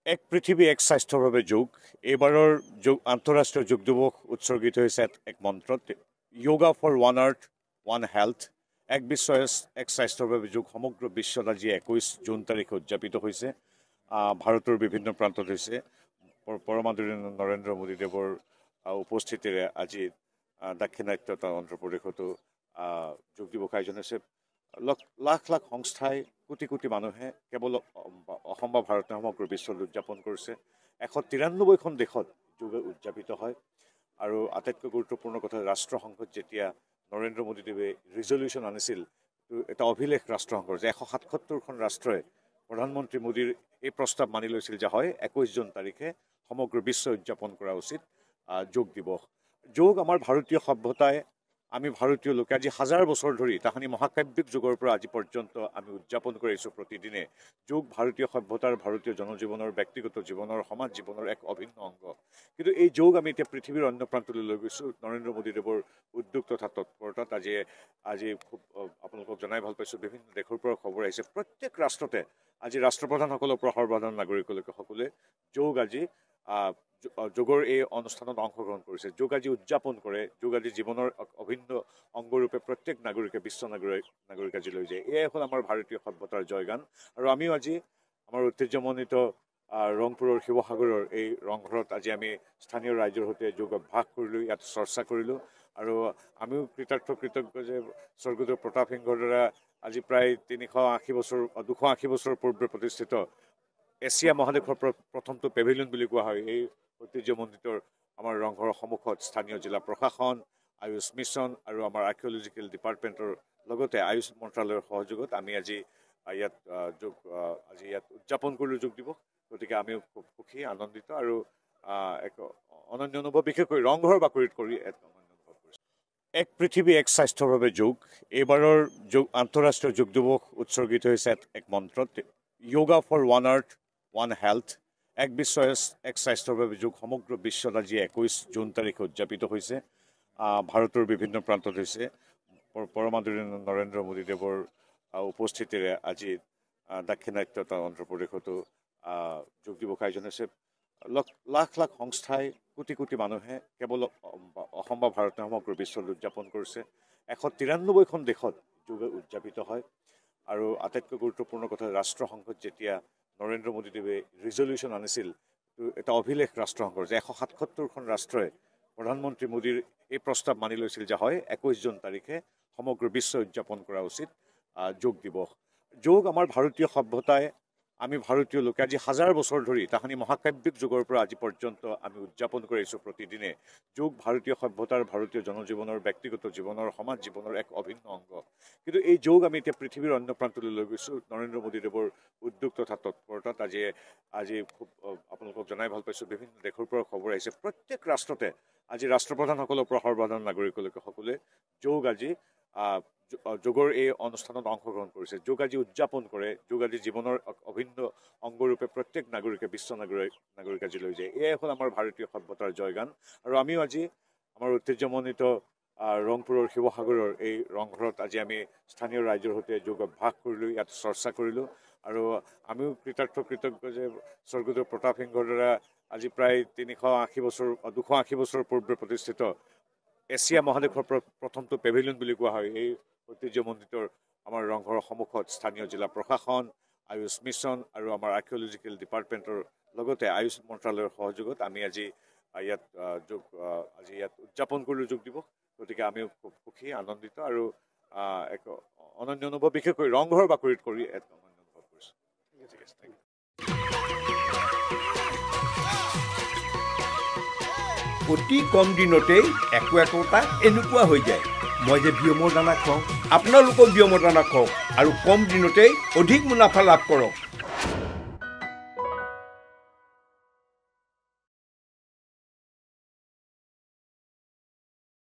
এক পৃথিৱী এক স্বাস্থ্যৰ বাবে যোগ এইবাৰৰ আন্তঃৰাষ্ট্ৰীয় যোগ দিৱস উৎসৰ্গিত হৈছে এক মন্ত্ৰত yoga for one earth one health এক বিশ্ব এক স্বাস্থ্যৰ বাবে যোগ সমগ্ৰ বিশ্বত আজি 21 জুন তাৰিখে উদযাপিত হৈছে। ভাৰতৰ বিভিন্ন প্ৰান্তত হৈছে। পৰমাদৰণীয় নৰেন্দ্ৰ মোদীদেৱৰ উপস্থিতিৰে আজি দাক্ষিণাত্যত অন্ধ্ৰপ্ৰদেশতো যোগ দিৱস আয়োজন হৈছে। লাখ লাখ সংস্থাই কোটি কোটি মানুহে কেৱল অসম বা ভাৰতে সমগ্ৰ বিশ্বত উদযাপন কৰিছে। 193খন দেশত যোগ উদযাপিত হয়। আৰু আটাইতকৈ গুৰুত্বপূৰ্ণ কথা, ৰাষ্ট্ৰসংঘত যেতিয়া নৰেন্দ্ৰ মোদীদেৱে ৰিজলিউশ্যন আনিছিল, এটা অভিলেখ ৰাষ্ট্ৰসংঘৰ যে 177খন ৰাষ্ট্ৰই প্ৰধানমন্ত্ৰী মোদীৰ এই প্ৰস্তাৱ মানি লৈছিল যে হয় 21 জুন তাৰিখে সমগ্ৰ বিশ্ব উদযাপন কৰা উচিত যোগ দিৱস। যোগ আমাৰ ভাৰতীয় সভ্যতাই, আমি ভাৰতীয় লোকে আজি হাজাৰ বছৰ ধৰি তাহানি মহাকাব্যিক যুগৰ পৰা আজি পৰ্যন্ত আমি উদযাপন কৰি আহিছোঁ প্ৰতিদিনে। যোগ ভাৰতীয় সভ্যতাৰ, ভাৰতীয় জনজীৱনৰ, ব্যক্তিগত জীৱনৰ, সমাজ জীৱনৰ এক অভিন্ন অংগ। কিন্তু এই যোগ আমি এতিয়া পৃথিৱীৰ অন্য প্ৰান্তলৈ লৈ গৈছোঁ নৰেন্দ্ৰ মোদীদেৱৰ উদ্যোগ তথা তৎপৰতাত। আজি খুব আপোনালোকক জনাই ভাল পাইছোঁ, বিভিন্ন দেশৰ পৰা খবৰ আহিছে। প্ৰত্যেক ৰাষ্ট্ৰতে আজি ৰাষ্ট্ৰপ্ৰধানসকলৰ পৰা সৰ্বসাধাৰণ নাগৰিকলৈকে সকলোৱে যোগ আজি যোগৰ এই অনুষ্ঠানত অংশগ্ৰহণ কৰিছে। যোগ আজি উদযাপন কৰে। যোগ আজি জীৱনৰ অভিন্ন অংগৰূপে প্ৰত্যেক নাগৰিকে, বিশ্ব নাগৰিক আজি লৈ যায়। এয়াই হ'ল আমাৰ ভাৰতীয় সভ্যতাৰ জয়গান। আৰু আমিও আজি আমাৰ ঐতিহ্যমণ্ডিত ৰংপুৰৰ শিৱসাগৰৰ এই ৰংঘৰত আজি আমি স্থানীয় ৰাইজৰ সৈতে যোগ অভ্যাস কৰিলোঁ, ইয়াত চৰ্চা কৰিলোঁ। আৰু আমিও কৃতজ্ঞ যে স্বৰ্গদেউ প্ৰতাপ সিংহৰ দ্বাৰা আজি প্ৰায় 280 বছৰ পূৰ্বে প্ৰতিষ্ঠিত এছিয়া মহাদেশৰ প্ৰথমটো পেভিলিয়ন বুলি কোৱা হয় এই ঐতিহ্যমণ্ডিত আমাৰ ৰংঘৰৰ সন্মুখত স্থানীয় জিলা প্ৰশাসন, আয়ুষ মিছন আৰু আমাৰ আৰ্কিঅলজিকেল ডিপাৰ্টমেণ্টৰ লগতে আয়ুষ মন্ত্ৰালয়ৰ সহযোগত আমি আজি ইয়াত উদযাপন কৰিলোঁ যোগ দিৱস। গতিকে আমিও খুব সুখী, আনন্দিত আৰু এক অনন্য অনুভৱ, বিশেষকৈ ৰংঘৰৰ বাকৰিত কৰি এক অনন্য অনুভৱ কৰিছোঁ। এক পৃথিৱী এক স্বাস্থ্যৰ বাবে যোগ এইবাৰৰ আন্তঃৰাষ্ট্ৰীয় যোগ দিৱস উৎসৰ্গিত হৈছে এক মন্ত্ৰত yoga for one earth one health এক বিশ্ব এক স্বাস্থ্যৰ বাবে যোগ সমগ্ৰ বিশ্বত আজি 21 জুন তাৰিখে উদযাপিত হৈছে। ভাৰতৰ বিভিন্ন প্ৰান্তত হৈছে। পৰমাদৰণীয় নৰেন্দ্ৰ মোদীদেৱৰ উপস্থিতিৰে আজি দাক্ষিণাত্যত অন্ধ্ৰপ্ৰদেশতো যোগ দিৱস আয়োজন হৈছে। লাখ লাখ সংস্থাই কোটি কোটি মানুহে কেৱল অসম বা ভাৰতে সমগ্ৰ বিশ্বত উদযাপন কৰিছে। 193খন দেশত যোগ উদযাপিত হয়। আৰু আটাইতকৈ গুৰুত্বপূৰ্ণ কথা, ৰাষ্ট্ৰসংঘত যেতিয়া নৰেন্দ্ৰ মোদীদেৱে ৰিজলিউশ্যন আনিছিল, এটা অভিলেখ ৰাষ্ট্ৰসংঘৰ যে 177খন ৰাষ্ট্ৰই প্ৰধানমন্ত্ৰী মোদীৰ এই প্ৰস্তাৱ মানি লৈছিল যে হয় 21 জুন তাৰিখে সমগ্ৰ বিশ্ব উদযাপন কৰা উচিত যোগ দিৱস। যোগ আমাৰ ভাৰতীয় সভ্যতাই, আমি ভাৰতীয় লোকে আজি হাজাৰ বছৰ ধৰি তাহানি মহাকাব্যিক যুগৰ পৰা আজি পৰ্যন্ত আমি উদযাপন কৰি আহিছোঁ প্ৰতিদিনে। যোগ ভাৰতীয় সভ্যতাৰ, ভাৰতীয় জনজীৱনৰ, ব্যক্তিগত জীৱনৰ, সমাজ জীৱনৰ এক অভিন্ন অংগ। কিন্তু এই যোগ আমি এতিয়া পৃথিৱীৰ অন্য প্ৰান্তলৈ লৈ গৈছোঁ নৰেন্দ্ৰ মোদীদেৱৰ উদ্যোগ তথা তৎপৰতাত। আজি খুব আপোনালোকক জনাই ভাল পাইছোঁ, বিভিন্ন দেশৰ পৰা খবৰ আহিছে। প্ৰত্যেক ৰাষ্ট্ৰতে আজি ৰাষ্ট্ৰপ্ৰধানসকলৰ পৰা সৰ্বসাধাৰণ নাগৰিকলৈকে সকলোৱে যোগ আজি যোগৰ এই অনুষ্ঠানত অংশগ্ৰহণ কৰিছে। যোগ আজি উদযাপন কৰে। যোগ আজি জীৱনৰ অভিন্ন অংগৰূপে প্ৰত্যেক নাগৰিকে, বিশ্ব নাগৰিক আজি লৈ যায়। এয়াই হ'ল আমাৰ ভাৰতীয় সভ্যতাৰ জয়গান। আৰু আমিও আজি আমাৰ ঐতিহ্যমণ্ডিত ৰংপুৰৰ শিৱসাগৰৰ এই ৰংঘৰত আজি আমি স্থানীয় ৰাইজৰ সৈতে যোগ অভ্যাস কৰিলোঁ, ইয়াত চৰ্চা কৰিলোঁ। আৰু আমিও কৃতজ্ঞ যে স্বৰ্গদেউ প্ৰতাপ সিংহৰ দ্বাৰা আজি প্ৰায় 280 বছৰ পূৰ্বে প্ৰতিষ্ঠিত এছিয়া মহাদেশৰ প্ৰথমটো পেভিলিয়ন বুলি কোৱা হয় এই ঐতিহ্যমণ্ডিত আমাৰ ৰংঘৰৰ সন্মুখত স্থানীয় জিলা প্ৰশাসন, আয়ুষ মিছন আৰু আমাৰ আৰ্কিঅলজিকেল ডিপাৰ্টমেণ্টৰ লগতে আয়ুষ মন্ত্ৰালয়ৰ সহযোগত আমি আজি ইয়াত উদযাপন কৰিলোঁ যোগ দিৱস। গতিকে আমিও খুব সুখী, আনন্দিত আৰু এক অনন্য অনুভৱ, বিশেষকৈ ৰংঘৰৰ বাকৰিত কৰি এক অনন্য অনুভৱ কৰিছোঁ। ঠিক আছে, থেংক ইউ। অতি কম দিনতেই একোটা এনেকুৱা হৈ যায়। মই যে বিয়মৰ দানা খুৱাওঁ, আপোনালোকেও বিয়মৰ দানা খুৱাওক আৰু কম দিনতেই অধিক মুনাফা লাভ কৰক।